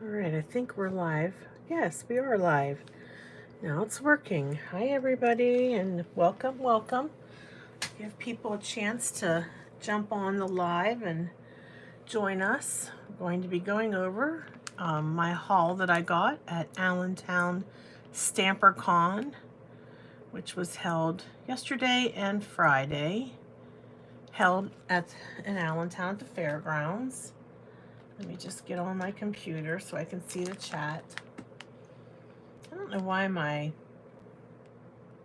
All right, I think we're live. Yes, we are live. Now it's working. Hi, everybody, and welcome, welcome. Give people a chance to jump on the live and join us. I'm going to be going over my haul that I got at Allentown StamperCon, which was held yesterday and Friday. Held in Allentown at the fairgrounds. Let me just get on my computer so I can see the chat. I don't know why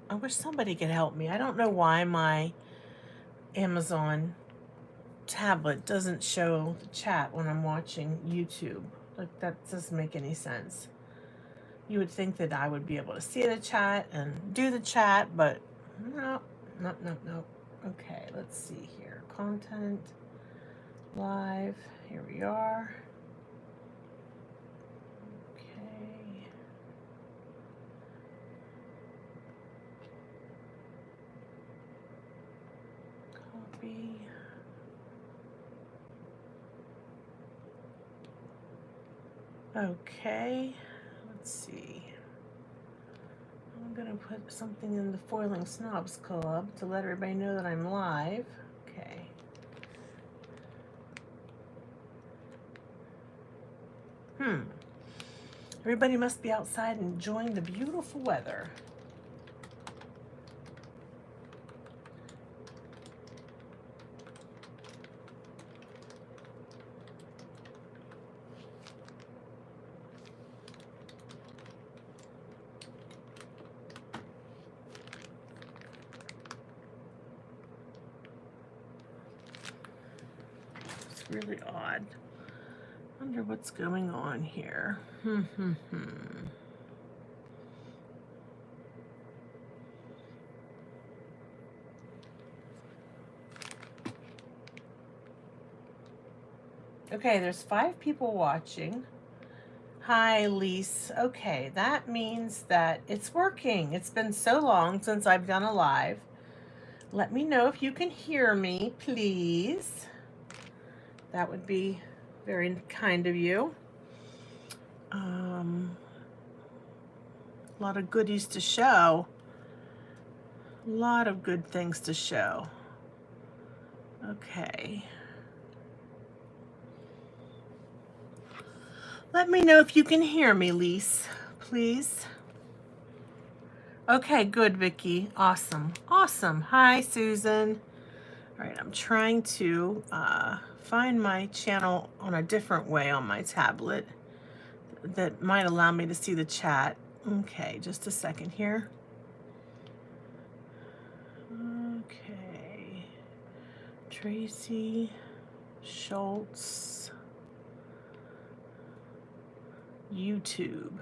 I wish somebody could help me. I don't know why my Amazon tablet doesn't show the chat when I'm watching YouTube. Like, that doesn't make any sense. You would think that I would be able to see the chat and do the chat, but no. Okay, let's see here. Content, live, here we are. Okay. Copy. Okay, let's see. I'm gonna put something in the Foiling Snobs Club to let everybody know that I'm live. Okay. Everybody must be outside enjoying the beautiful weather. It's really odd. Wonder what's going on here. Okay, there's 5 people watching. Hi, Lise. Okay, that means that it's working. It's been so long since I've done a live. Let me know if you can hear me, please. That would be very kind of you. A lot of goodies to show. A lot of good things to show. Okay. Let me know if you can hear me, Lise, please. Okay, good, Vicki. Awesome. Awesome. Hi, Susan. All right, I'm trying to find my channel on a different way on my tablet that might allow me to see the chat. Okay, just a second here. Okay. Tracy Schultz. YouTube.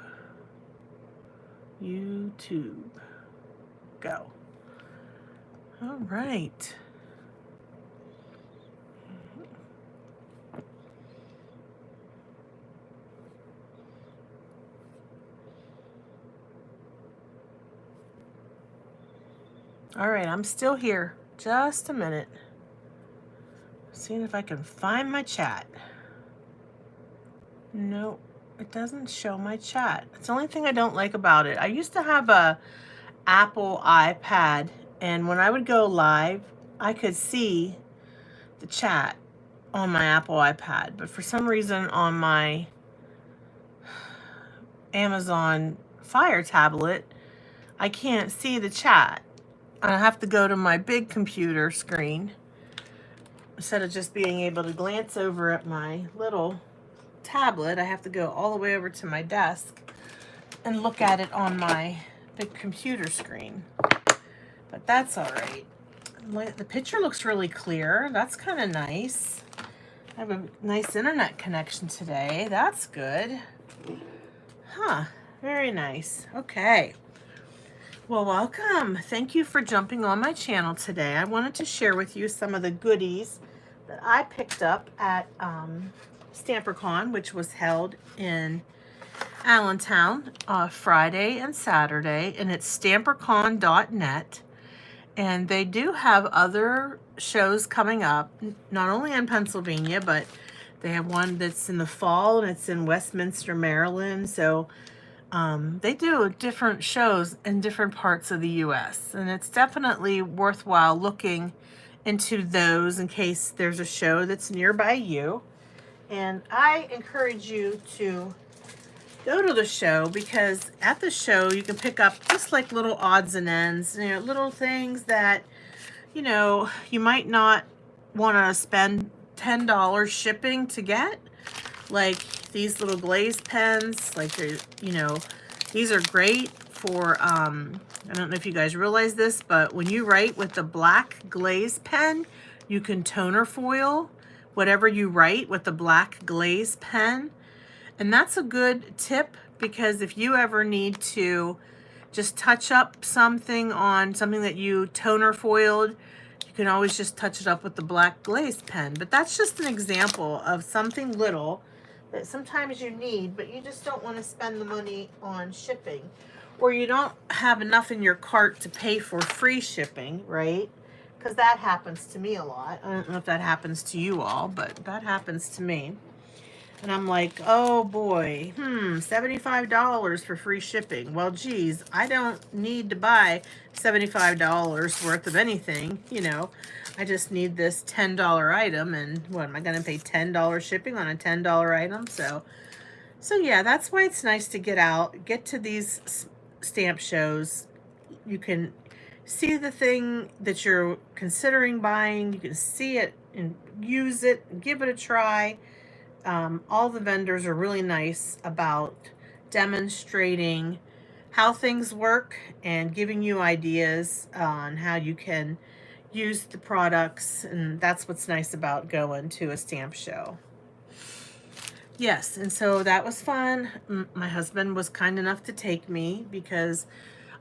Go. All right. All right, I'm still here. Just a minute. Seeing if I can find my chat. Nope, it doesn't show my chat. It's the only thing I don't like about it. I used to have a Apple iPad, and when I would go live, I could see the chat on my Apple iPad, but for some reason on my Amazon Fire tablet, I can't see the chat. I have to go to my big computer screen instead of just being able to glance over at my little tablet. I have to go all the way over to my desk and look at it on my big computer screen. But that's all right. The picture looks really clear. That's kind of nice. I have a nice internet connection today. That's good. Huh, very nice. Okay. Well, welcome. Thank you for jumping on my channel today. I wanted to share with you some of the goodies that I picked up at StamperCon, which was held in Allentown Friday and Saturday, and it's StamperCon.net. And they do have other shows coming up, not only in Pennsylvania, but They have one that's in the fall, and it's in Westminster, Maryland. So they do different shows in different parts of the U.S. And it's definitely worthwhile looking into those in case there's a show that's nearby you. And I encourage you to go to the show, because at the show you can pick up just like little odds and ends, you know, little things that, you know, you might not want to spend $10 shipping to get, like these little glaze pens. Like, you know, these are great for I don't know if you guys realize this, but when you write with the black glaze pen, you can toner foil whatever you write with the black glaze pen. And that's a good tip, because if you ever need to just touch up something on something that you toner foiled, you can always just touch it up with the black glaze pen. But that's just an example of something little that sometimes you need, but you just don't want to spend the money on shipping, or you don't have enough in your cart to pay for free shipping, right? Because that happens to me a lot. I don't know if that happens to you all, but that happens to me. And I'm like, oh boy, $75 for free shipping. Well, geez, I don't need to buy $75 worth of anything, you know. I just need this $10 item, and what, am I going to pay $10 shipping on a $10 item? So yeah, that's why it's nice to get out, get to these stamp shows. You can see the thing that you're considering buying. You can see it and use it and give it a try. All the vendors are really nice about demonstrating how things work and giving you ideas on how you can use the products. And that's what's nice about going to a stamp show. Yes, and so that was fun. My husband was kind enough to take me, because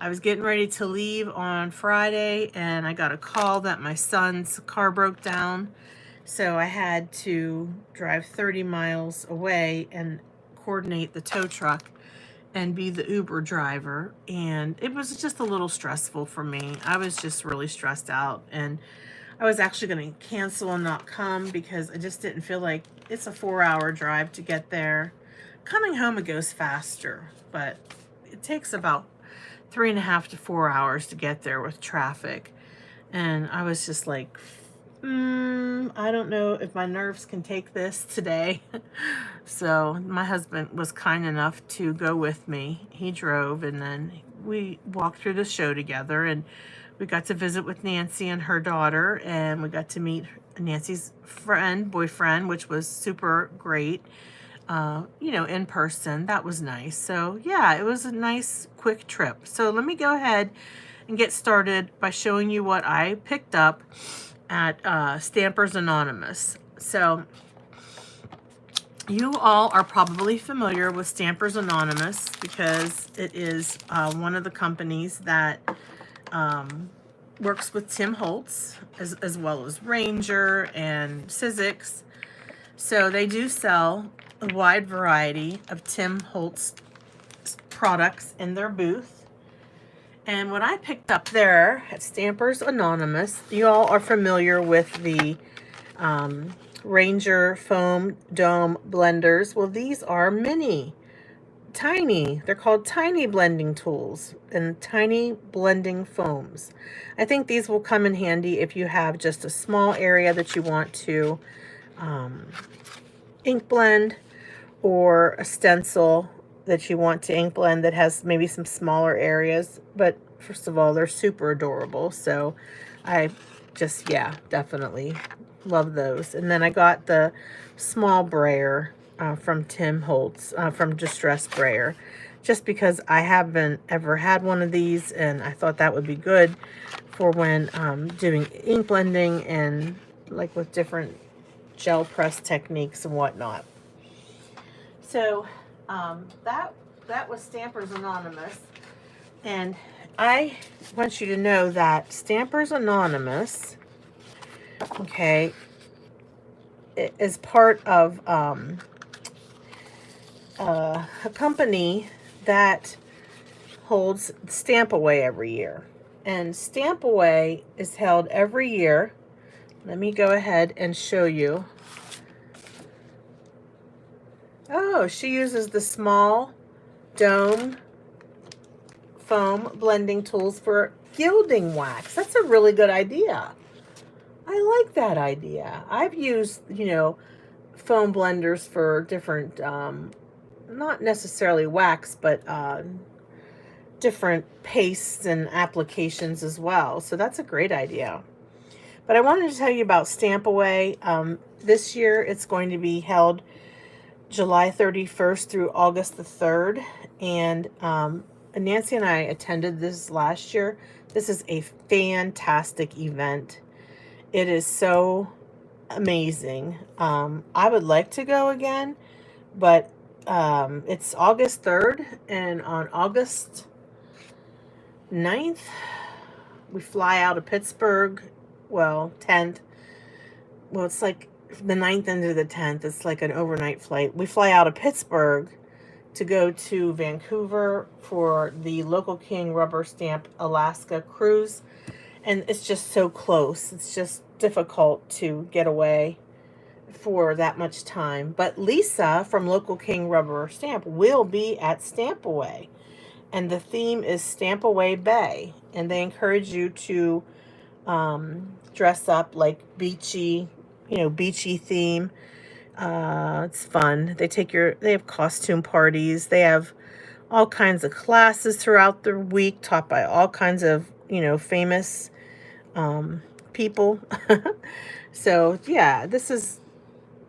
I was getting ready to leave on Friday, and I got a call that my son's car broke down. So I had to drive 30 miles away and coordinate the tow truck and be the Uber driver. And it was just a little stressful for me. I was just really stressed out. And I was actually going to cancel and not come, because I just didn't feel like, it's a 4-hour drive to get there. Coming home, it goes faster, but it takes about 3.5 to 4 hours to get there with traffic. And I was just like, I don't know if my nerves can take this today. So my husband was kind enough to go with me. He drove, and then we walked through the show together, and we got to visit with Nancy and her daughter, and we got to meet Nancy's boyfriend, which was super great. You know, in person. That was nice. So yeah, it was a nice quick trip. So let me go ahead and get started by showing you what I picked up at Stampers Anonymous. So you all are probably familiar with Stampers Anonymous, because it is one of the companies that works with Tim Holtz, as well as Ranger and Sizzix. So they do sell a wide variety of Tim Holtz products in their booth. And what I picked up there at Stampers Anonymous, you all are familiar with the Ranger foam dome blenders. Well, these are mini, tiny. They're called tiny blending tools and tiny blending foams. I think these will come in handy if you have just a small area that you want to ink blend, or a stencil that you want to ink blend that has maybe some smaller areas. But first of all, they're super adorable. So I just, yeah, definitely love those. And then I got the small brayer from Tim Holtz, from Distress Brayer, just because I haven't ever had one of these, and I thought that would be good for when doing ink blending and like with different gel press techniques and whatnot. So that was Stampers Anonymous. And I want you to know that Stampers Anonymous, okay, is part of a company that holds Stamp Away every year. And Stamp Away is held every year. Let me go ahead and show you Oh, she uses the small dome foam blending tools for gilding wax. That's a really good idea. I like that idea. I've used, foam blenders for different, not necessarily wax, but different pastes and applications as well. So that's a great idea. But I wanted to tell you about Stamp Away. This year it's going to be held July 31st through August the 3rd. And Nancy and I attended this last year. This is a fantastic event. It is so amazing. I would like to go again, but it's August 3rd, and on August 9th, we fly out of Pittsburgh. Well, 10th. Well, it's like the 9th into the 10th. It's like an overnight flight. We fly out of Pittsburgh to go to Vancouver for the Local King Rubber Stamp Alaska cruise. And it's just so close. It's just difficult to get away for that much time. But Lisa from Local King Rubber Stamp will be at Stamp Away. And the theme is Stamp Away Bay. And they encourage you to dress up like beachy, beachy theme. It's fun. They have costume parties. They have all kinds of classes throughout the week taught by all kinds of, famous people. So yeah, this is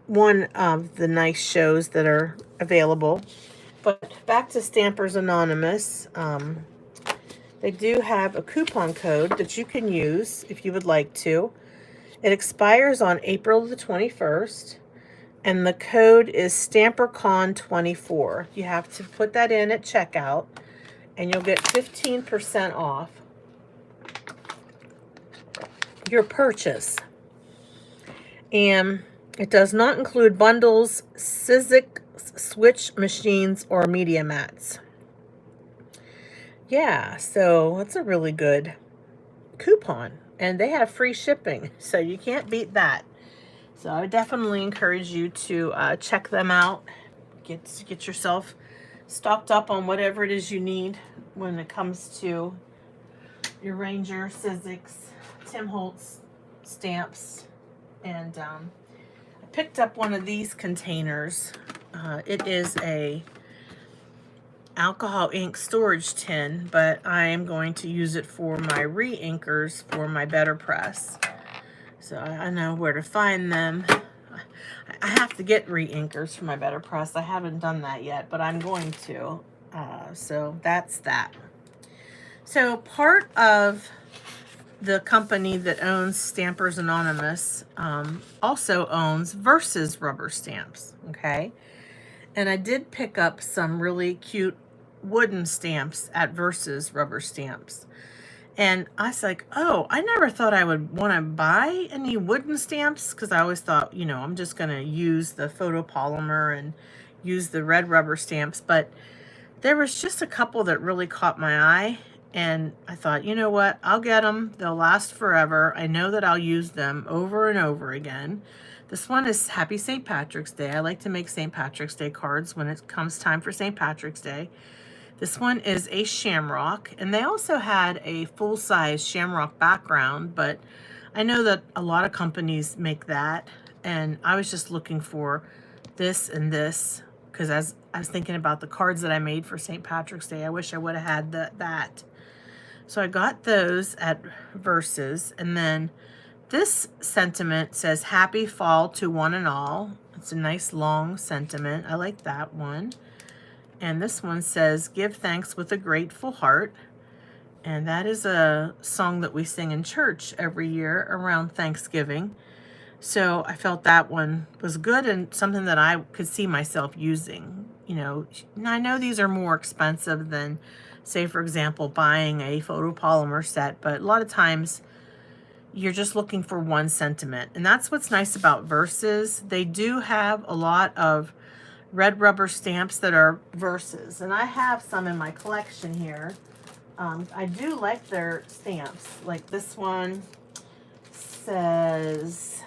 one of the nice shows that are available. But back to Stampers Anonymous. They do have a coupon code that you can use if you would like to. It expires on April the 21st. And the code is StamperCon24. You have to put that in at checkout. And you'll get 15% off your purchase. And it does not include bundles, Sizzix switch machines, or media mats. Yeah, so it's a really good coupon. And they have free shipping, so you can't beat that. So I would definitely encourage you to check them out. Get yourself stocked up on whatever it is you need when it comes to your Ranger, Sizzix, Tim Holtz stamps. And I picked up one of these containers. It is a alcohol ink storage tin, but I am going to use it for my re-inkers for my Better Press. So I know where to find them. I have to get re-inkers for my Better Press. I haven't done that yet, but I'm going to. So that's that. So part of the company that owns Stampers Anonymous also owns Versus rubber stamps, okay? And I did pick up some really cute wooden stamps at Versus rubber stamps. And I was like, oh, I never thought I would want to buy any wooden stamps because I always thought, I'm just going to use the photopolymer and use the red rubber stamps. But there was just a couple that really caught my eye. And I thought, you know what? I'll get them. They'll last forever. I know that I'll use them over and over again. This one is Happy St. Patrick's Day. I like to make St. Patrick's Day cards when it comes time for St. Patrick's Day. This one is a shamrock, and they also had a full-size shamrock background, but I know that a lot of companies make that, and I was just looking for this and this, because as I was thinking about the cards that I made for St. Patrick's Day, I wish I would have had that. So I got those at Versus, and then this sentiment says, Happy Fall to one and all. It's a nice long sentiment. I like that one. And this one says, Give thanks with a grateful heart. And that is a song that we sing in church every year around Thanksgiving. So I felt that one was good and something that I could see myself using. I know these are more expensive than, say, for example, buying a photopolymer set. But a lot of times you're just looking for one sentiment. And that's what's nice about Versus. They do have a lot of red rubber stamps that are Versus, and I have some in my collection here. I do like their stamps. Like this one says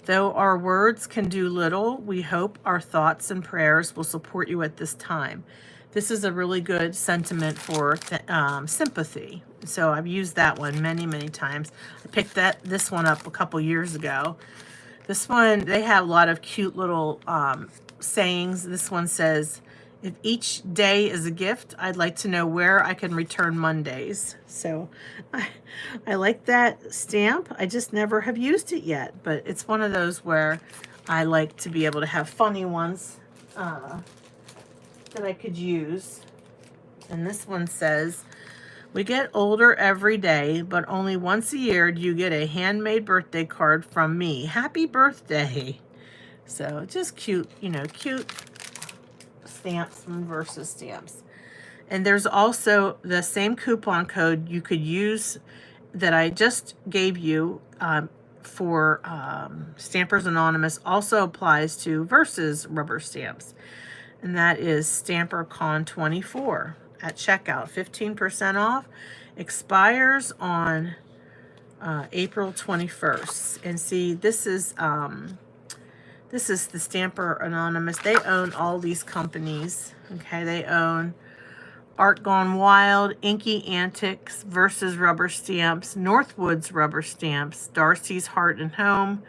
Though our words can do little, we hope our thoughts and prayers will support you at this time. This is a really good sentiment for sympathy. So I've used that one many, many times. I picked this one up a couple years ago. This one, they have a lot of cute little sayings. This one says, if each day is a gift, I'd like to know where I can return Mondays. So I like that stamp. I just never have used it yet, but it's one of those where I like to be able to have funny ones that I could use. And this one says, we get older every day, but only once a year do you get a handmade birthday card from me. Happy birthday. So just cute, you know, cute stamps from Versus Stamps. And there's also the same coupon code you could use that I just gave you for Stampers Anonymous also applies to Versus rubber stamps. And that is StamperCon 24 at checkout. 15% off. Expires on April 21st. And see, this is the Stamper Anonymous. They own all these companies. Okay, they own Art Gone Wild, Inky Antics, Versus Rubber Stamps, Northwoods Rubber Stamps, Darcy's Heart and Home,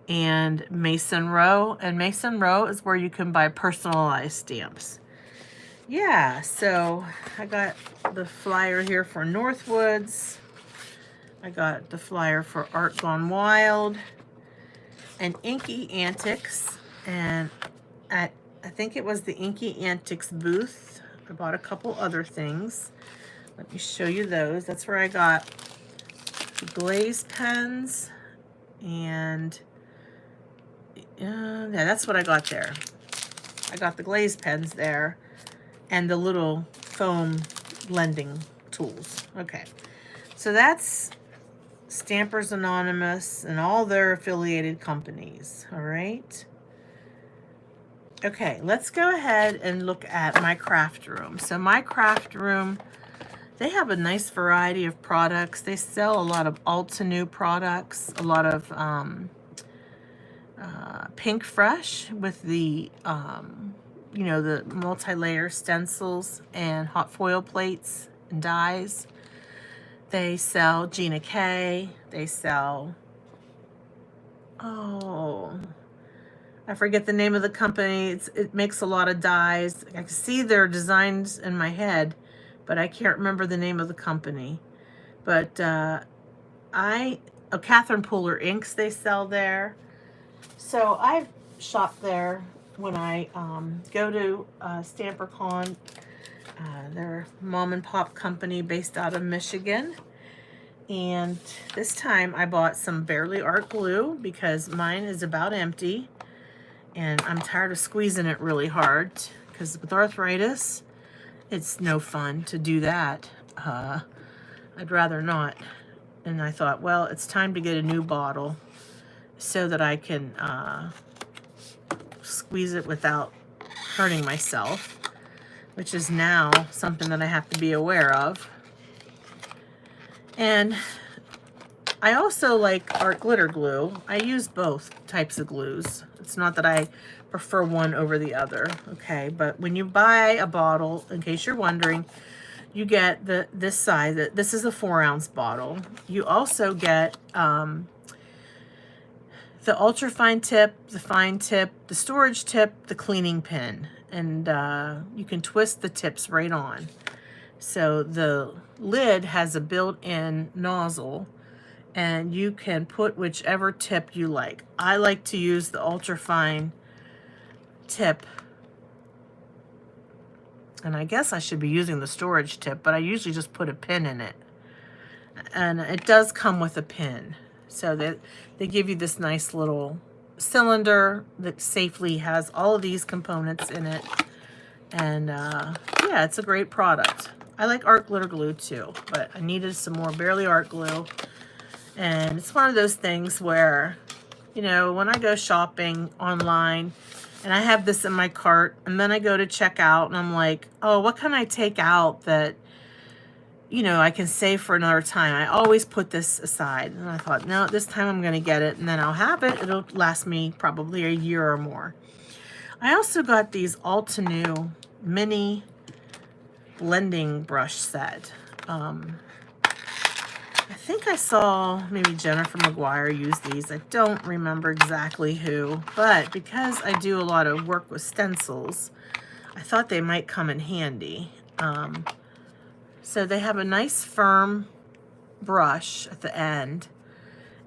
and Mason Row. And Mason Row is where you can buy personalized stamps. Yeah, so I got the flyer here for Northwoods. I got the flyer for Art Gone Wild and Inky Antics. And I think it was the Inky Antics booth. I bought a couple other things. Let me show you those. That's where I got the glaze pens and yeah, that's what I got there. I got the glaze pens there and the little foam blending tools. Okay, so that's Stampers Anonymous and all their affiliated companies. All right. Okay, let's go ahead and look at my craft room. So my craft room, they have a nice variety of products. They sell a lot of Allentown products, a lot of Pink Fresh with the, you know, the multi-layer stencils and hot foil plates and dies. They sell Gina K. They sell, oh, I forget the name of the company. It makes a lot of dies. I can see their designs in my head, but I can't remember the name of the company. But Catherine Pooler inks they sell there. So I've shopped there when I go to StamperCon. They're a mom and pop company based out of Michigan. And this time I bought some Barely Art glue because mine is about empty. And I'm tired of squeezing it really hard because with arthritis, it's no fun to do that. I'd rather not. And I thought, well, it's time to get a new bottle so that I can squeeze it without hurting myself, which is now something that I have to be aware of. And I also like art glitter glue. I use both types of glues. It's not that I prefer one over the other, okay? But when you buy a bottle, in case you're wondering, you get this size. This is a 4-ounce bottle. You also get the ultra fine tip, the fine tip, the storage tip, the cleaning pin, and you can twist the tips right on. So the lid has a built-in nozzle, and you can put whichever tip you like. I like to use the ultra fine tip, and I guess I should be using the storage tip, but I usually just put a pin in it. And it does come with a pin. So they give you this nice little cylinder that safely has all of these components in it. And yeah, it's a great product. I like art glitter glue too, but I needed some more Barely Art glue. And it's one of those things where, you know, when I go shopping online and I have this in my cart and then I go to check out and I'm like, oh, what can I take out that you know, I can save for another time. I always put this aside. And I thought, no, this time I'm going to get it and then I'll have it. It'll last me probably a year or more. I also got these Altenew mini blending brush set. I think I saw maybe Jennifer McGuire use these. I don't remember exactly who, but because I do a lot of work with stencils, I thought they might come in handy. So they have a nice firm brush at the end,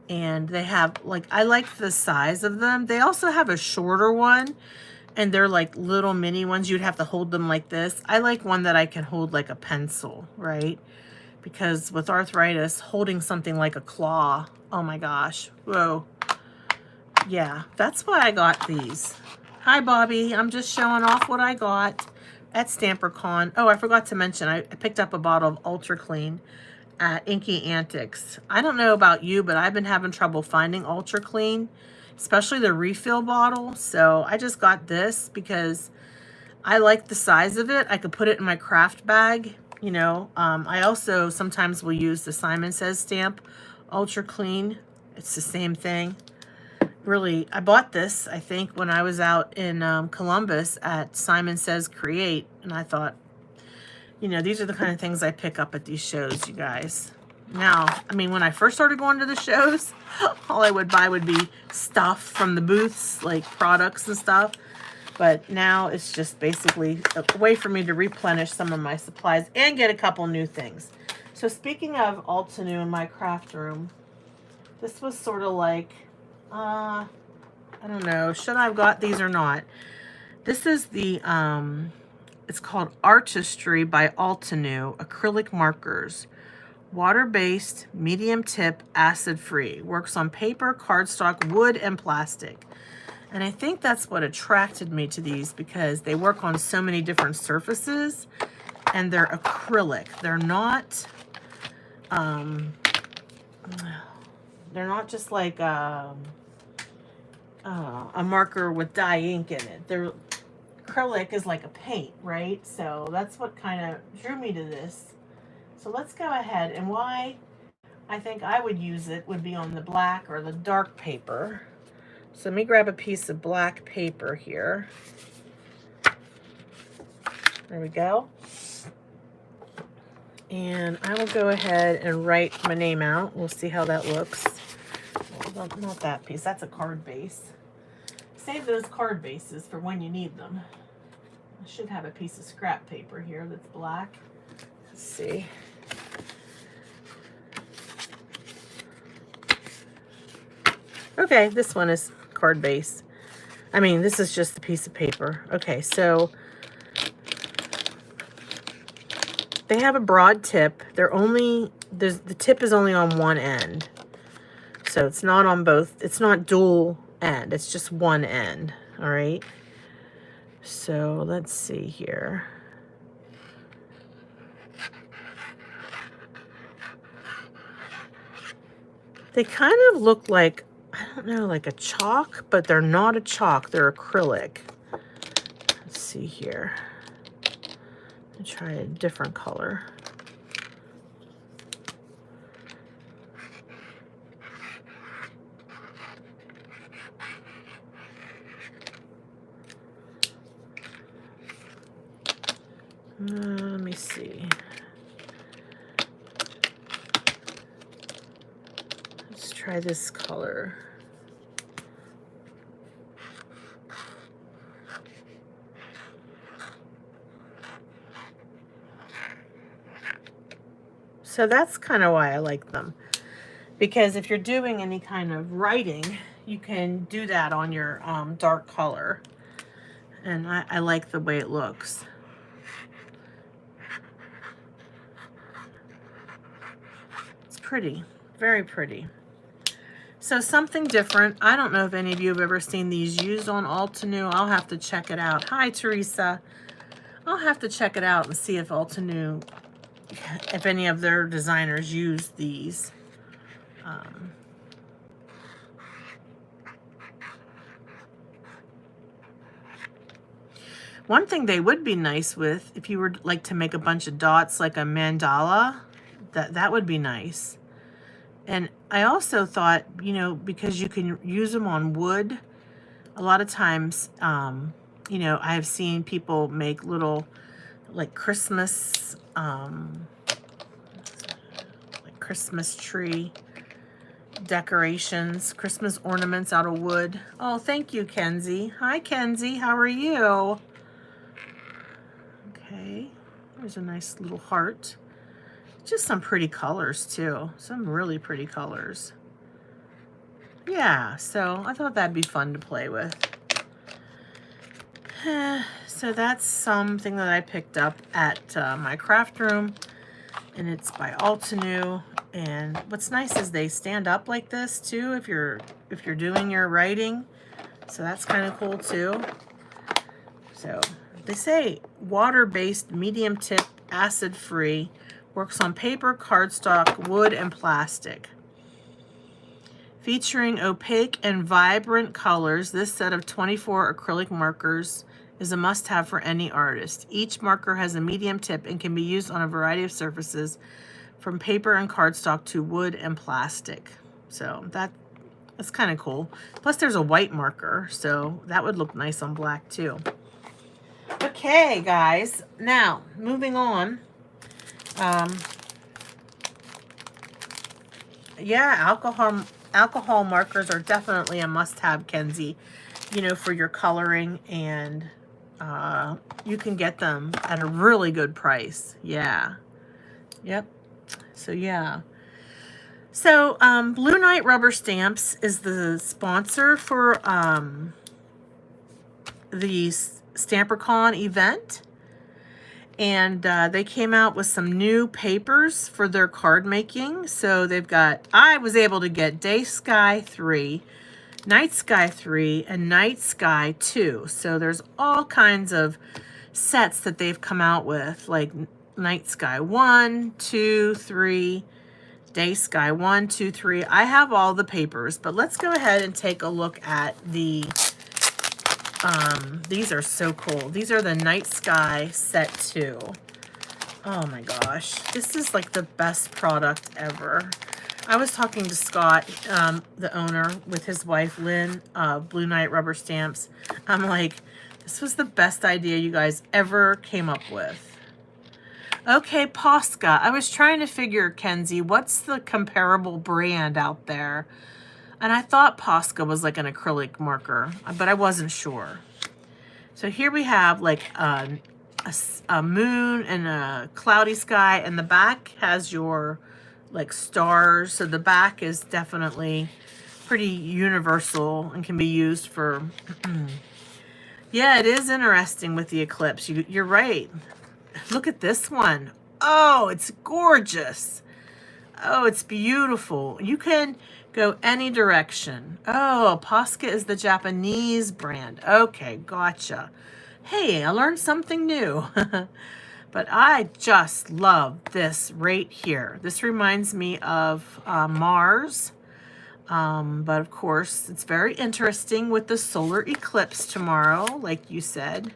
and they have, like, I like the size of them. They also have a shorter one, and they're like little mini ones. You'd have to hold them like this. I like one that I can hold like a pencil, right? Because with arthritis, holding something like a claw, oh my gosh, whoa. Yeah, that's why I got these. Hi, Bobby. I'm just showing off what I got at StamperCon. Oh, I forgot to mention, I picked up a bottle of Ultra Clean at Inky Antics. I don't know about you, but I've been having trouble finding Ultra Clean, especially the refill bottle. So I just got this because I like the size of it. I could put it in my craft bag. You know, I also sometimes will use the Simon Says stamp, Ultra Clean. It's the same thing. Really, I bought this, I think, when I was out in Columbus at Simon Says Create. And I thought, you know, these are the kind of things I pick up at these shows, you guys. Now, I mean, when I first started going to the shows, all I would buy would be stuff from the booths, like products and stuff. But now it's just basically a way for me to replenish some of my supplies and get a couple new things. So speaking of Altenew in my craft room, this was sort of like, I don't know, should I have got these or not? This is the, it's called Artistry by Altenew acrylic markers. Water-based, medium tip, acid-free. Works on paper, cardstock, wood, and plastic. And I think that's what attracted me to these, because they work on so many different surfaces and they're acrylic. They're not just like a marker with dye ink in it. They're acrylic is like a paint, right? So that's what kind of drew me to this. So let's go ahead, and why I think I would use it would be on the black or the dark paper. So let me grab a piece of black paper here. There we go. And I will go ahead and write my name out. We'll see how that looks. Well, not that piece. That's a card base. Save those card bases for when you need them. I should have a piece of scrap paper here that's black. Let's see. Okay, this one is card base. I mean, this is just a piece of paper. Okay, so they have a broad tip. The tip is only on one end. So it's not on both. It's not dual end. It's just one end. All right. So let's see here. They kind of look like, I don't know, like a chalk, but they're not a chalk. They're acrylic. Let's see here. I'll try a different color. Let me see. Let's try this color. So that's kind of why I like them. Because if you're doing any kind of writing, you can do that on your dark color. And I like the way it looks. It's pretty, very pretty. So something different. I don't know if any of you have ever seen these used on Altenew. I'll have to check it out. Hi, Teresa. I'll have to check it out and see if Altenew, if any of their designers use these. One thing they would be nice with, if you were like to make a bunch of dots like a mandala, That would be nice. And I also thought, you know, because you can use them on wood, a lot of times, you know, I have seen people make little, like Christmas, like Christmas tree decorations, Christmas ornaments out of wood. Oh, thank you, Kenzie. Hi, Kenzie. How are you? Okay. There's a nice little heart. Just some pretty colors, too. Some really pretty colors. Yeah, so I thought that'd be fun to play with. So that's something that I picked up at my craft room, and it's by Allentown. And what's nice is they stand up like this too if you're doing your writing. So that's kind of cool too. So they say water-based, medium tip, acid-free, works on paper, cardstock, wood, and plastic. Featuring opaque and vibrant colors, this set of 24 acrylic markers is a must-have for any artist. Each marker has a medium tip and can be used on a variety of surfaces, from paper and cardstock to wood and plastic. So that's kind of cool. Plus there's a white marker, so that would look nice on black too. Okay, guys. Now, moving on. Yeah, alcohol markers are definitely a must-have, Kenzie. You know, for your coloring, and you can get them at a really good price. Yeah. Yep. So, yeah. So, Blue Knight Rubber Stamps is the sponsor for the StamperCon event. And they came out with some new papers for their card making. So they've got, I was able to get Day Sky 3, Night Sky 3, and Night Sky 2. So there's all kinds of sets that they've come out with, like Night Sky 1, 2, 3, Day Sky 1, 2, 3. I have all the papers, but let's go ahead and take a look at the these are so cool. These are the Night Sky set 2. Oh my gosh. This is like the best product ever. I was talking to Scott, the owner, with his wife, Lynn, Blue Knight Rubber Stamps. I'm like, this was the best idea you guys ever came up with. Okay, Posca. I was trying to figure, Kenzie, what's the comparable brand out there? And I thought Posca was like an acrylic marker, but I wasn't sure. So here we have like a moon and a cloudy sky, and the back has your like stars. So the back is definitely pretty universal and can be used for... Yeah, it is interesting with the eclipse. You're right. Look at this one. Oh, it's gorgeous. Oh, it's beautiful. You can go any direction. Oh, Posca is the Japanese brand. Okay, gotcha. Hey, I learned something new. But I just love this right here. This reminds me of Mars. But of course, it's very interesting with the solar eclipse tomorrow, like you said.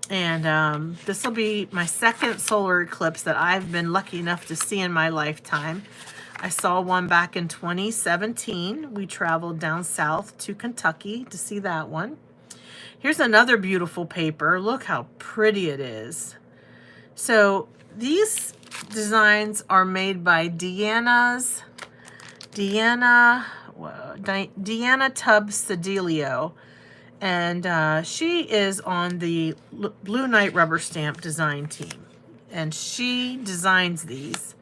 And this will be my second solar eclipse that I've been lucky enough to see in my lifetime. I saw one back in 2017. We traveled down south to Kentucky to see that one. Here's another beautiful paper. Look how pretty it is. So these designs are made by Deanna Tubbs Sedilio. And she is on the Blue Knight Rubber Stamp design team. And she designs these.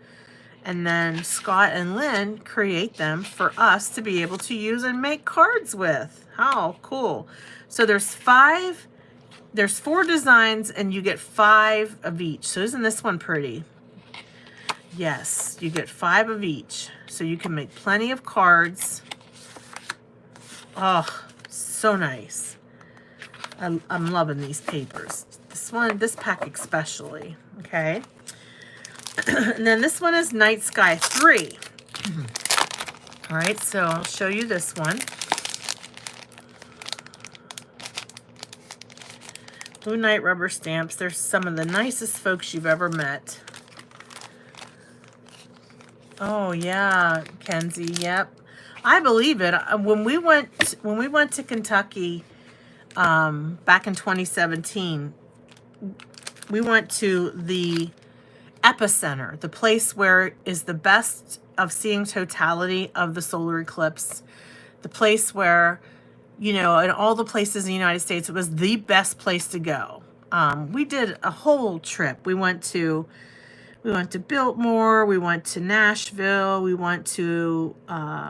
And then Scott and Lynn create them for us to be able to use and make cards with. How cool. So there's 4 designs, and you get 5 of each. So isn't this one pretty? Yes, you get 5 of each. So you can make plenty of cards. Oh, so nice. I'm loving these papers. This pack especially. Okay. And then this one is Night Sky 3. All right, so I'll show you this one. Blue Knight Rubber Stamps. They're some of the nicest folks you've ever met. Oh yeah, Kenzie. Yep, I believe it. When we went to Kentucky back in 2017, we went to the epicenter, the place where is the best of seeing totality of the solar eclipse, the place where, you know, in all the places in the United States, it was the best place to go. We did a whole trip. We went to Biltmore, we went to Nashville, we went to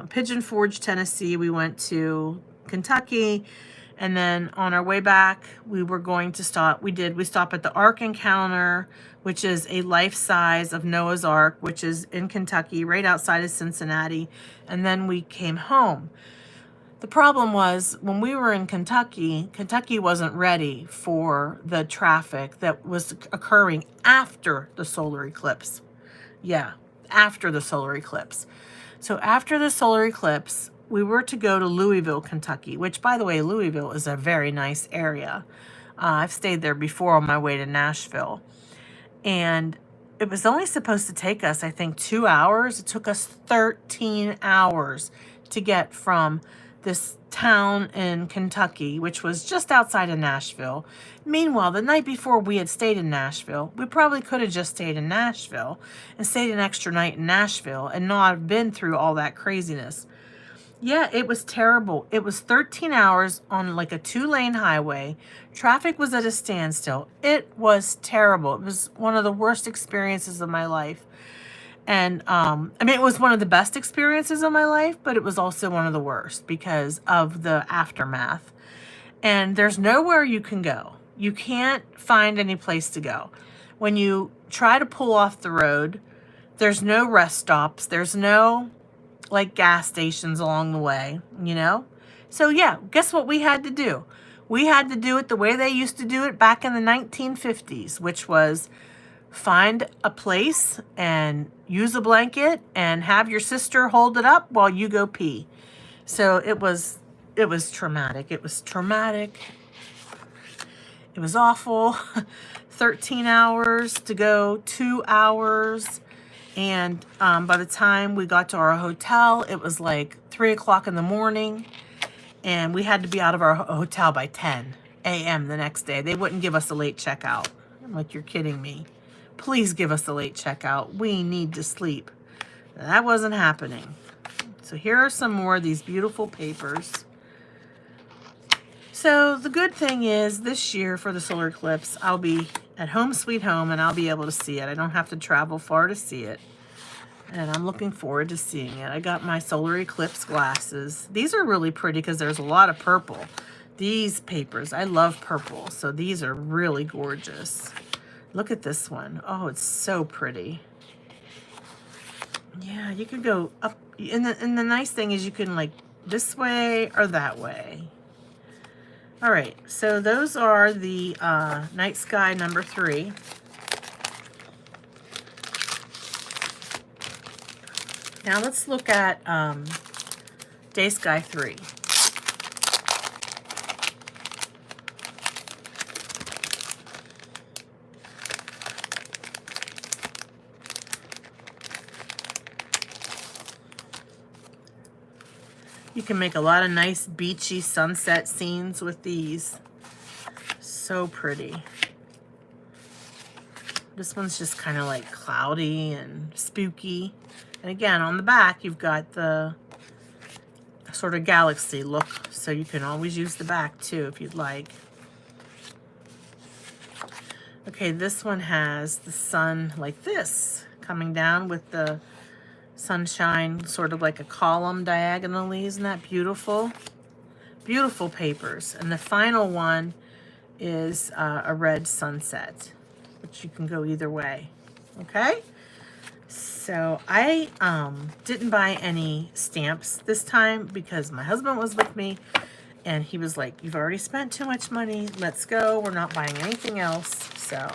Pigeon Forge, Tennessee, we went to Kentucky, and then on our way back, we were going to stop. We stopped at the Ark Encounter, which is a life size of Noah's Ark, which is in Kentucky, right outside of Cincinnati, and then we came home. The problem was when we were in Kentucky, Kentucky wasn't ready for the traffic that was occurring after the solar eclipse. Yeah, after the solar eclipse. So after the solar eclipse, we were to go to Louisville, Kentucky, which, by the way, Louisville is a very nice area. I've stayed there before on my way to Nashville. And it was only supposed to take us, I think, 2 hours. It took us 13 hours to get from this town in Kentucky, which was just outside of Nashville. Meanwhile, the night before we had stayed in Nashville, we probably could have just stayed in Nashville and stayed an extra night in Nashville and not been through all that craziness. Yeah, it was terrible. It was 13 hours on like a 2-lane highway. Traffic was at a standstill. It was terrible. It was one of the worst experiences of my life. And I mean, it was one of the best experiences of my life, but it was also one of the worst because of the aftermath. And there's nowhere you can go. You can't find any place to go. When you try to pull off the road, there's no rest stops. There's no like gas stations along the way, you know? So yeah, guess what we had to do? We had to do it the way they used to do it back in the 1950s, which was find a place and use a blanket and have your sister hold it up while you go pee. So it was traumatic. It was traumatic. It was awful. 13 hours to go, 2 hours. And by the time we got to our hotel, it was like 3 o'clock in the morning. And we had to be out of our hotel by 10 a.m. the next day. They wouldn't give us a late checkout. I'm like, you're kidding me. Please give us a late checkout. We need to sleep. That wasn't happening. So here are some more of these beautiful papers. So the good thing is this year for the solar eclipse, I'll be at home sweet home and I'll be able to see it. I don't have to travel far to see it. And I'm looking forward to seeing it. I got my solar eclipse glasses. These are really pretty because there's a lot of purple. These papers, I love purple. So these are really gorgeous. Look at this one. Oh, it's so pretty. Yeah, you can go up. And the nice thing is you can like this way or that way. All right, so those are the Night Sky number 3. Now let's look at Day Sky 3. You can make a lot of nice beachy sunset scenes with these. So pretty. This one's just kind of like cloudy and spooky. And again, on the back, you've got the sort of galaxy look. So you can always use the back too if you'd like. Okay, this one has the sun like this, coming down with the sunshine sort of like a column diagonally. Isn't that beautiful? Beautiful papers. And the final one is a red sunset, which you can go either way. Okay, so I didn't buy any stamps this time because my husband was with me and he was like, you've already spent too much money, let's go, we're not buying anything else. So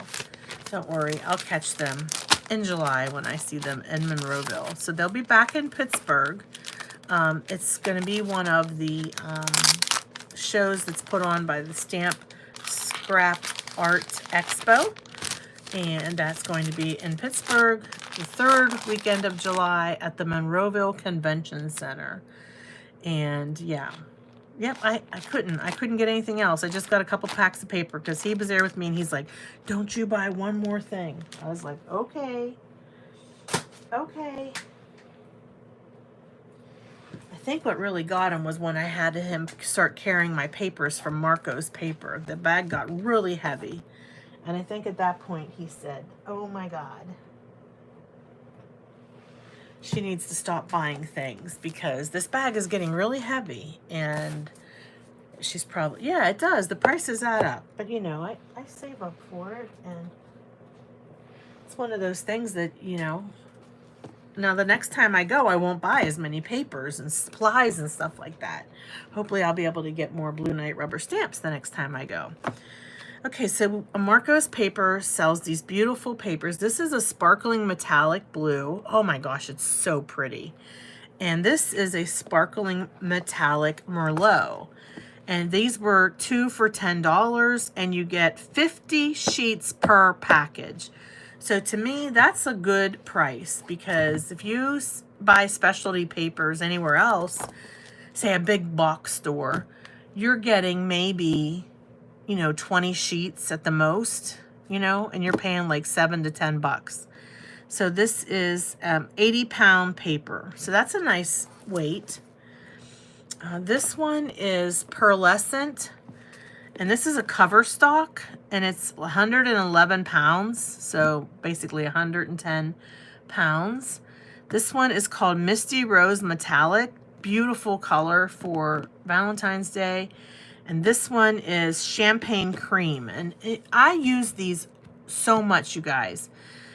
don't worry, I'll catch them in July when I see them in Monroeville. So they'll be back in Pittsburgh. It's going to be one of the shows that's put on by the Stamp Scrap Art Expo. And that's going to be in Pittsburgh the third weekend of July at the Monroeville Convention Center. And yeah, yep, I couldn't get anything else. I just got a couple packs of paper because he was there with me and he's like, don't you buy one more thing. I was like, okay. Okay. I think what really got him was when I had him start carrying my papers from Marco's Paper. The bag got really heavy. And I think at that point he said, oh my God, she needs to stop buying things because this bag is getting really heavy. And she's probably, yeah, it does. The prices add up. But you know, I save up for it. And it's one of those things that, you know, now the next time I go, I won't buy as many papers and supplies and stuff like that. Hopefully I'll be able to get more Blue Knight rubber stamps the next time I go. Okay, so Marco's Paper sells these beautiful papers. This is a sparkling metallic blue. Oh my gosh, it's so pretty. And this is a sparkling metallic Merlot. And these were 2 for $10, and you get 50 sheets per package. So to me, that's a good price, because if you buy specialty papers anywhere else, say a big box store, you're getting maybe, you know, 20 sheets at the most, you know, and you're paying like $7 to $10. So this is 80-pound paper. So that's a nice weight. This one is pearlescent, and this is a cover stock, and it's 111 pounds, so basically 110 pounds. This one is called Misty Rose Metallic. Beautiful color for Valentine's Day. And this one is Champagne Cream. And I use these so much, you guys,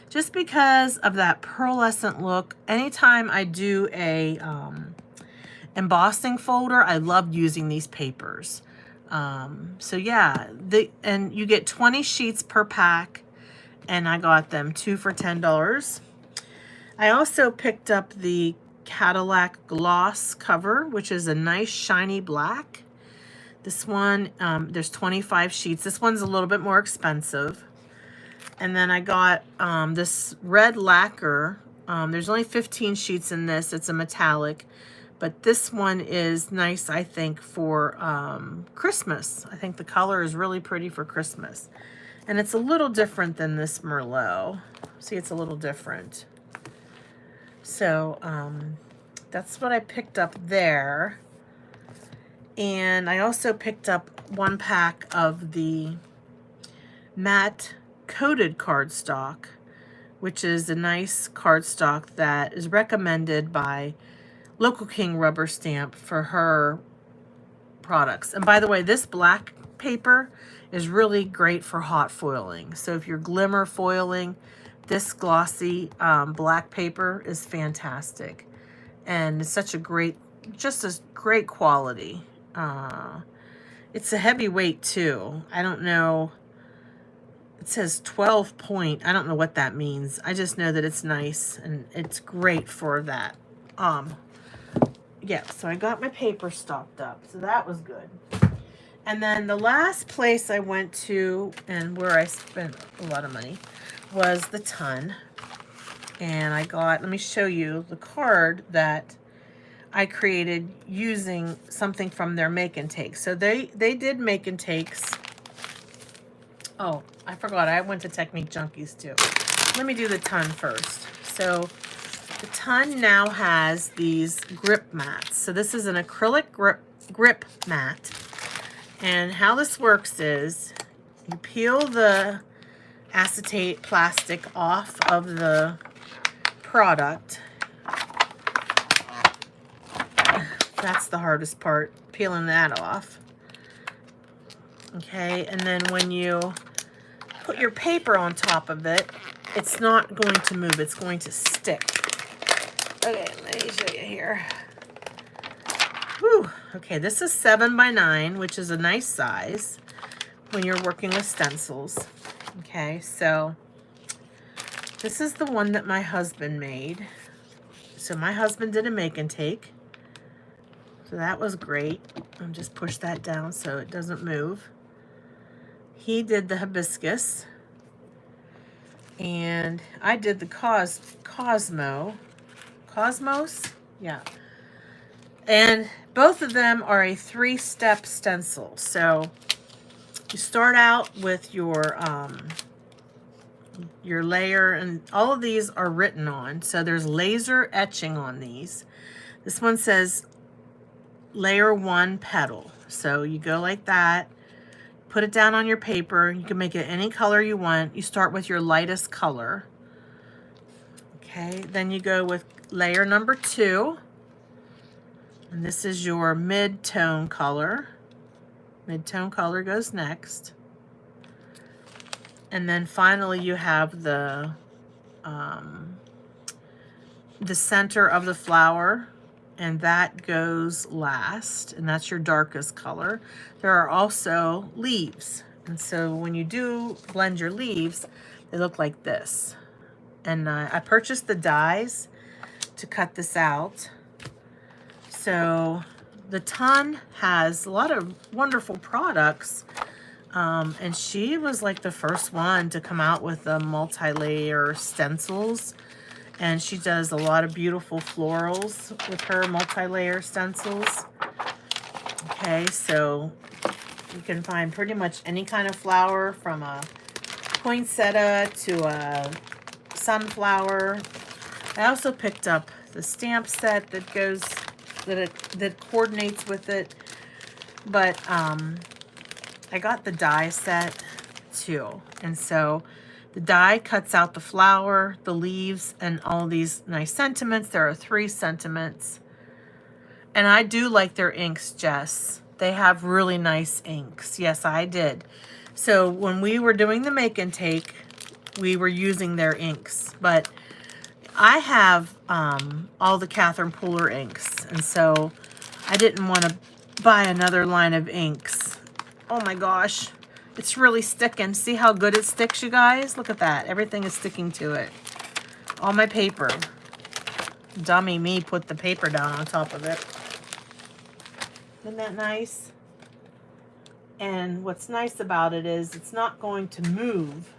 just because of that pearlescent look. Anytime I do a embossing folder, I love using these papers. So yeah, and you get 20 sheets per pack, and I got them 2 for $10. I also picked up the Cadillac Gloss cover, which is a nice shiny black. This one, there's 25 sheets. This one's a little bit more expensive. And then I got this red lacquer. There's only 15 sheets in this. It's a metallic. But this one is nice, I think, for Christmas. I think the color is really pretty for Christmas. And it's a little different than this Merlot. See, it's a little different. So that's what I picked up there. And I also picked up 1 pack of the matte coated cardstock, which is a nice cardstock that is recommended by Local King Rubber Stamp for her products. And by the way, this black paper is really great for hot foiling. So if you're glimmer foiling, this glossy black paper is fantastic. And it's such a great, just a great quality. It's a heavy weight too. I don't know. It says 12 point. I don't know what that means. I just know that it's nice and it's great for that. Yeah, so I got my paper stocked up. So that was good. And then the last place I went to, and where I spent a lot of money, was the Ton. And I got, let me show you the card that I created using something from their make and take. So they did make and takes. Oh, I forgot. I went to Technique Junkies too. Let me do the Ton first. So the Ton now has these grip mats. So this is an acrylic grip mat. And how this works is you peel the acetate plastic off of the product. That's the hardest part, peeling that off. Okay, and then when you put your paper on top of it, it's not going to move, it's going to stick. Okay, let me show you here. Whew. Okay, this is 7x9, which is a nice size when you're working with stencils. Okay, so this is the one that my husband made. So my husband did a make and take. So that was great. I'll just push that down so it doesn't move. He did the hibiscus. And I did the Cosmos, yeah. And both of them are a 3-step stencil. So you start out with your layer, and all of these are written on. So there's laser etching on these. This one says layer 1 petal. So you go like that, put it down on your paper. You can make it any color you want. You start with your lightest color. Okay, then you go with layer number 2. And this is your mid-tone color. Mid-tone color goes next. And then finally you have the center of the flower, and that goes last, and that's your darkest color. There are also leaves, and so when you do blend your leaves, they look like this. And I purchased the dies to cut this out. So the Ton has a lot of wonderful products, and she was like the first one to come out with the multi-layer stencils. And she does a lot of beautiful florals with her multi-layer stencils. Okay, so you can find pretty much any kind of flower, from a poinsettia to a sunflower. I also picked up the stamp set that goes, that coordinates with it. But I got the die set too. And so the die cuts out the flower, the leaves, and all these nice sentiments. There are 3 sentiments. And I do like their inks, Jess. They have really nice inks. Yes, I did. So when we were doing the make and take, we were using their inks. But I have all the Catherine Pooler inks. And so I didn't want to buy another line of inks. Oh my gosh. It's really sticking. See how good it sticks, you guys? Look at that. Everything is sticking to it. All my paper. Dummy me put the paper down on top of it. Isn't that nice? And what's nice about it is it's not going to move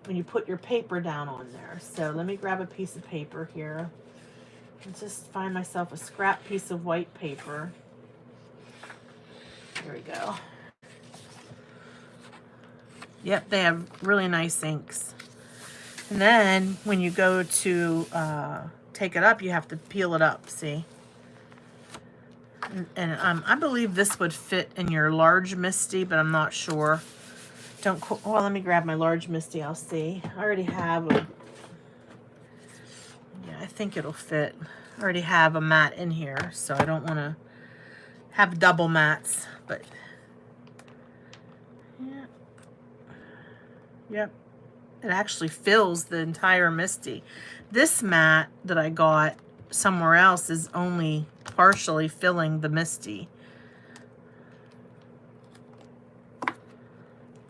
when you put your paper down on there. So let me grab a piece of paper here. And just find myself a scrap piece of white paper. There we go. Yep, they have really nice inks. And then when you go to take it up, you have to peel it up, see? And I believe this would fit in your large Misty, but I'm not sure. Well, let me grab my large Misty, I'll see. I already have a, yeah, I think it'll fit. I already have a mat in here, so I don't want to have double mats, but yeah. Yep, it actually fills the entire Misty. This mat that I got somewhere else is only partially filling the Misty.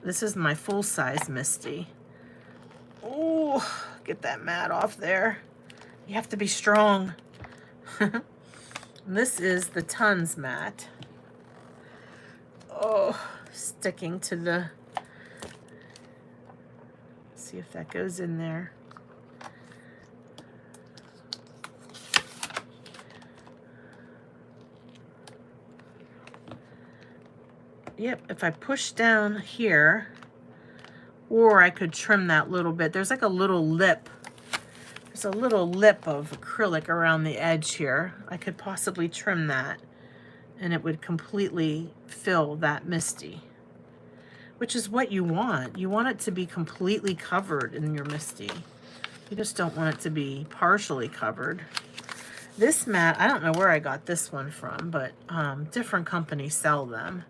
This is my full-size Misty. Oh, get that mat off there. You have to be strong. This is the Tons mat. Oh, sticking to the... See if that goes in there. Yep, if I push down here, or I could trim that little bit. There's like a little lip. There's a little lip of acrylic around the edge here. I could possibly trim that, and it would completely fill that Misty, which is what you want. You want it to be completely covered in your Misty. You just don't want it to be partially covered. This mat, I don't know where I got this one from, but different companies sell them.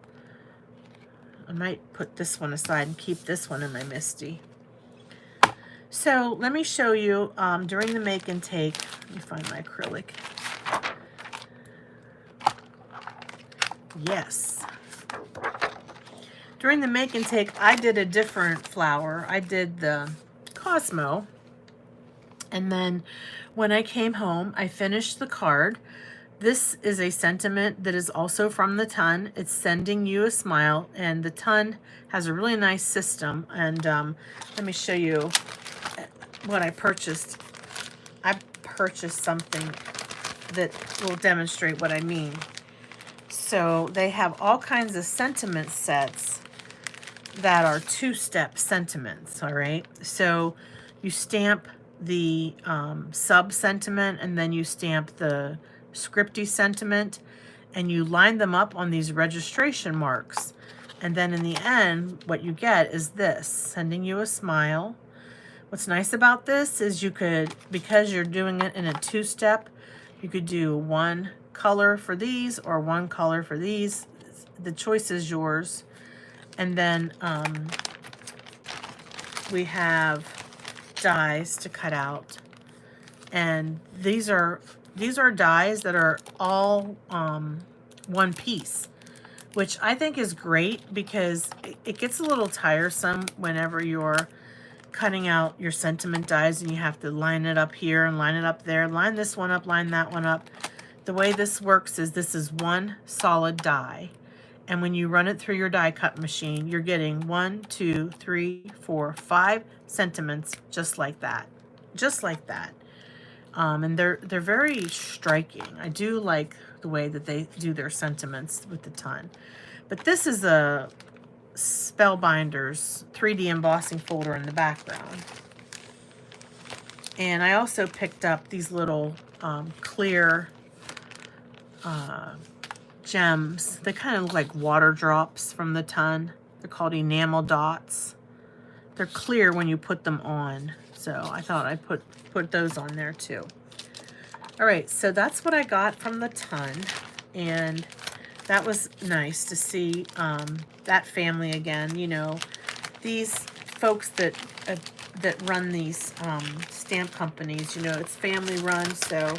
I might put this one aside and keep this one in my Misty. So let me show you during the make and take. Let me find my acrylic. Yes. During the make and take, I did a different flower. I did the Cosmo. And then when I came home, I finished the card. This is a sentiment that is also from the Ton. It's sending you a smile, and the Ton has a really nice system. And let me show you. what I purchased. I purchased something that will demonstrate what I mean. So they have all kinds of sentiment sets that are two-step sentiments, all right? So you stamp the sub-sentiment, and then you stamp the scripty sentiment, and you line them up on these registration marks. And then in the end, what you get is this, sending you a smile. What's nice about this is you could, because you're doing it in a two-step, you could do one color for these or one color for these. The choice is yours. And then we have dies to cut out. And these are dies that are all one piece, which I think is great because it gets a little tiresome whenever you're cutting out your sentiment dies and you have to line it up here and line it up there, line this one up, line that one up. The way this works is this is one solid die. And when you run it through your die cut machine, you're getting 1, 2, 3, 4, 5 sentiments just like that. Just like that. And they're very striking. I do like the way that they do their sentiments with the ton. But this is a Spellbinders 3D embossing folder in the background. And I also picked up these little clear gems. They kind of look like water drops from the ton. They're called enamel dots. They're clear when you put them on. So I thought I'd put those on there too. All right, so that's what I got from the ton. And that was nice to see that family again. You know, these folks that run these stamp companies, you know, it's family run, so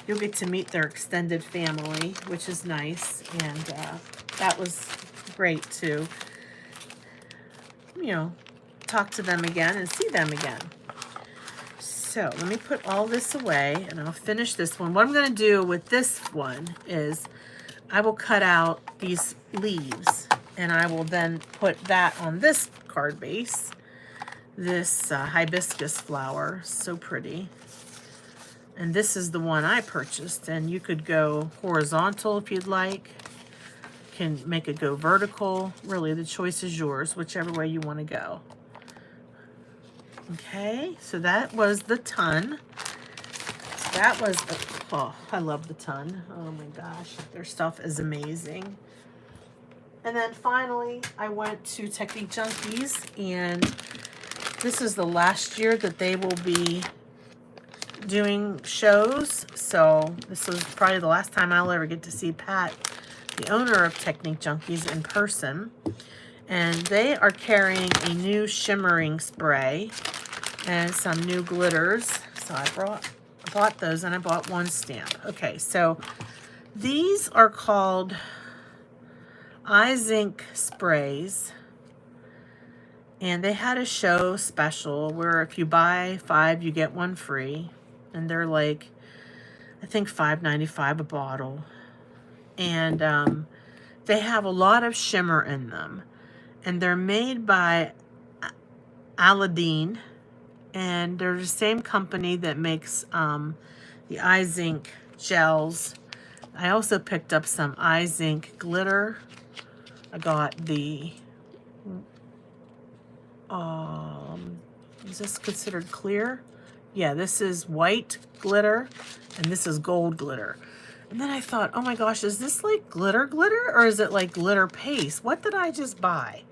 you'll get to meet their extended family, which is nice. And that was great to, you know, talk to them again and see them again. So let me put all this away and I'll finish this one. What I'm going to do with this one is I will cut out these leaves and I will then put that on this card base. This hibiscus flower, so pretty. And this is the one I purchased, and you could go horizontal if you'd like. You can make it go vertical. Really, the choice is yours, whichever way you want to go. Okay, so that was the ton. That was, oh, I love the ton. Oh my gosh, their stuff is amazing. And then finally, I went to Technique Junkies, and this is the last year that they will be doing shows. So this was probably the last time I'll ever get to see Pat, the owner of Technique Junkies, in person. And they are carrying a new shimmering spray and some new glitters. So I bought those, and I bought one stamp. Okay, so these are called iZinc sprays. And they had a show special where if you buy 5, you get 1 free. And they're like, I think $5.95 a bottle. And they have a lot of shimmer in them. And they're made by Allentown. And they're the same company that makes the iZinc gels. I also picked up some iZinc glitter. I got the... is this considered clear? Yeah, this is white glitter, and this is gold glitter. And then I thought, oh my gosh, is this like glitter, or is it like glitter paste? What did I just buy?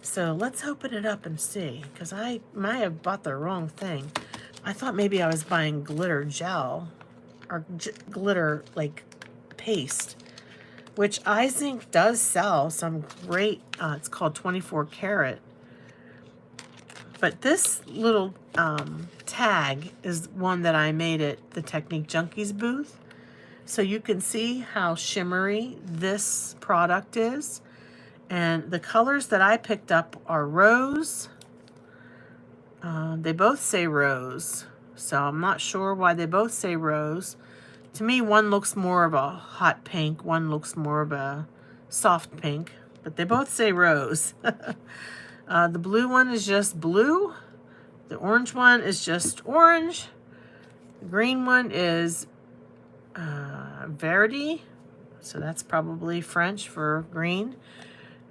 So let's open it up and see, because I might have bought the wrong thing. I thought maybe I was buying glitter gel, or glitter like paste, which iZinc does sell some great, it's called 24 karat. But this little tag is one that I made at the Technique Junkies booth. So you can see how shimmery this product is. And the colors that I picked up are rose. They both say rose. So I'm not sure why they both say rose. To me, one looks more of a hot pink. One looks more of a soft pink. But they both say rose. The blue one is just blue. The orange one is just orange. The green one is Verdi. So that's probably French for green.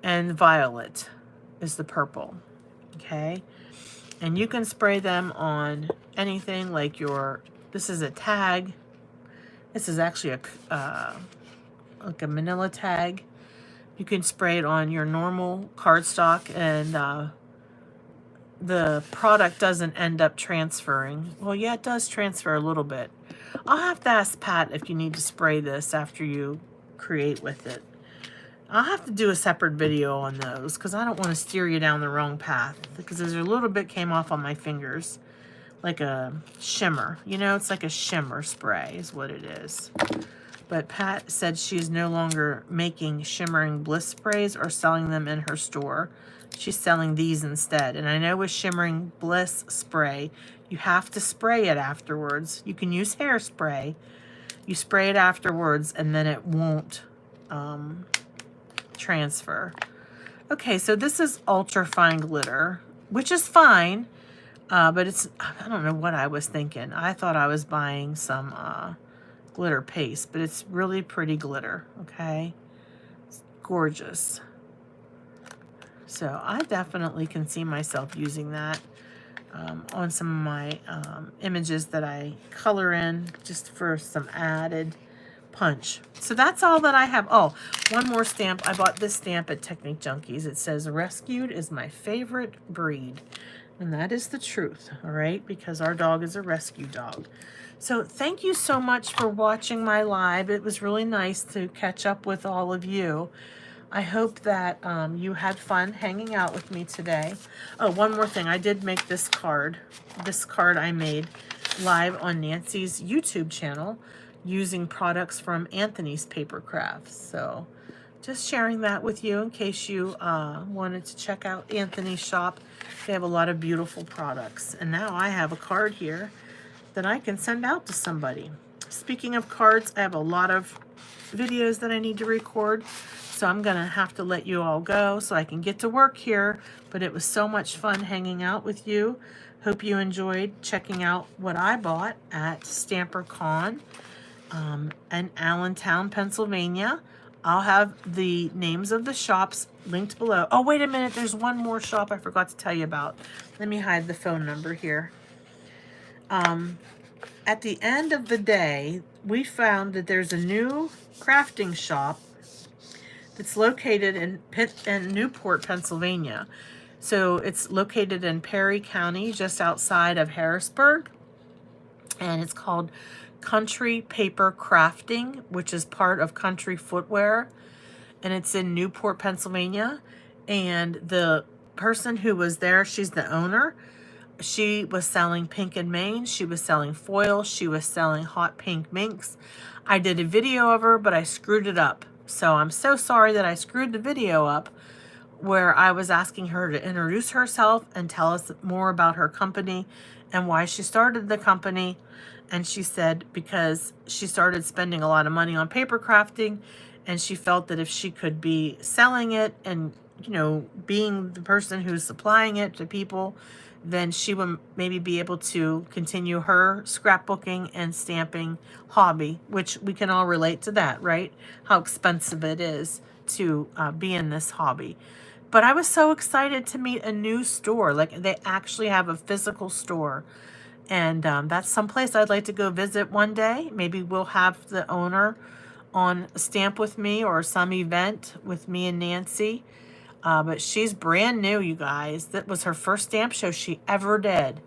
And violet is the purple. Okay. And you can spray them on anything like this is a tag. This is actually like a manila tag. You can spray it on your normal cardstock, and the product doesn't end up transferring. Well, yeah, it does transfer a little bit. I'll have to ask Pat if you need to spray this after you create with it. I'll have to do a separate video on those because I don't want to steer you down the wrong path, because there's a little bit came off on my fingers, like a shimmer. You know, it's like a shimmer spray is what it is. But Pat said she's no longer making Shimmering Bliss sprays or selling them in her store. She's selling these instead. And I know with Shimmering Bliss spray, you have to spray it afterwards. You can use hairspray. You spray it afterwards and then it won't transfer. Okay, so this is ultra fine glitter, which is fine, but it's, I don't know what I was thinking. I thought I was buying some glitter paste, but it's really pretty glitter. Okay, it's gorgeous. So I definitely can see myself using that on some of my images that I color in, just for some added punch. So that's all that I have. Oh, one more stamp. I bought this stamp at Technique Junkies. It says, "Rescued is my favorite breed." And that is the truth, all right? Because our dog is a rescue dog. So thank you so much for watching my live. It was really nice to catch up with all of you. I hope that you had fun hanging out with me today. Oh, one more thing. I did make this card. This card I made live on Nancy's YouTube channel using products from Anthony's Paper Crafts. So just sharing that with you in case you wanted to check out Anthony's shop. They have a lot of beautiful products. And now I have a card here that I can send out to somebody. Speaking of cards, I have a lot of videos that I need to record. So I'm going to have to let you all go so I can get to work here. But it was so much fun hanging out with you. Hope you enjoyed checking out what I bought at StamperCon in Allentown, Pennsylvania. I'll have the names of the shops linked below. Oh, wait a minute. There's one more shop I forgot to tell you about. Let me hide the phone number here. At the end of the day, we found that there's a new crafting shop that's located in Newport, Pennsylvania. So it's located in Perry County, just outside of Harrisburg. And it's called Country Paper Crafting, which is part of Country Footwear. And it's in Newport, Pennsylvania. And the person who was there, she's the owner. She was selling pink and mane. She was selling foil. She was selling hot pink minks. I did a video of her, but I screwed it up. So I'm so sorry that I screwed the video up, where I was asking her to introduce herself and tell us more about her company and why she started the company. And she said because she started spending a lot of money on paper crafting, and she felt that if she could be selling it and, you know, being the person who's supplying it to people, then she would maybe be able to continue her scrapbooking and stamping hobby, which we can all relate to that, right? How expensive it is to be in this hobby. But I was so excited to meet a new store. Like, they actually have a physical store. And that's someplace I'd like to go visit one day. Maybe we'll have the owner on Stamp With Me or some event with me and Nancy. But she's brand new, you guys. That was her first stamp show she ever did.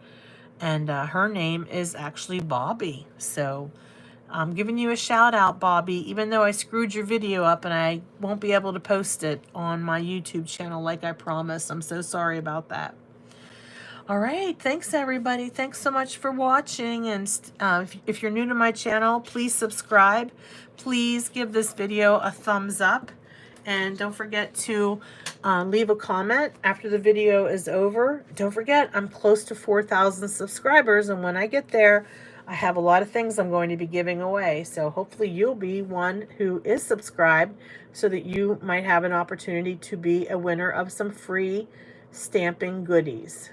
And her name is actually Bobby. So I'm giving you a shout out, Bobby, even though I screwed your video up and I won't be able to post it on my YouTube channel like I promised. I'm so sorry about that. All right, thanks everybody. Thanks so much for watching. And if you're new to my channel, please subscribe. Please give this video a thumbs up. And don't forget to leave a comment after the video is over. Don't forget, I'm close to 4,000 subscribers. And when I get there, I have a lot of things I'm going to be giving away. So hopefully you'll be one who is subscribed so that you might have an opportunity to be a winner of some free stamping goodies.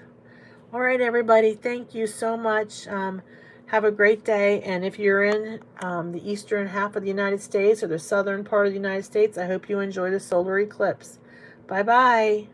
All right, everybody. Thank you so much. Have a great day. And if you're in the eastern half of the United States or the southern part of the United States, I hope you enjoy the solar eclipse. Bye-bye.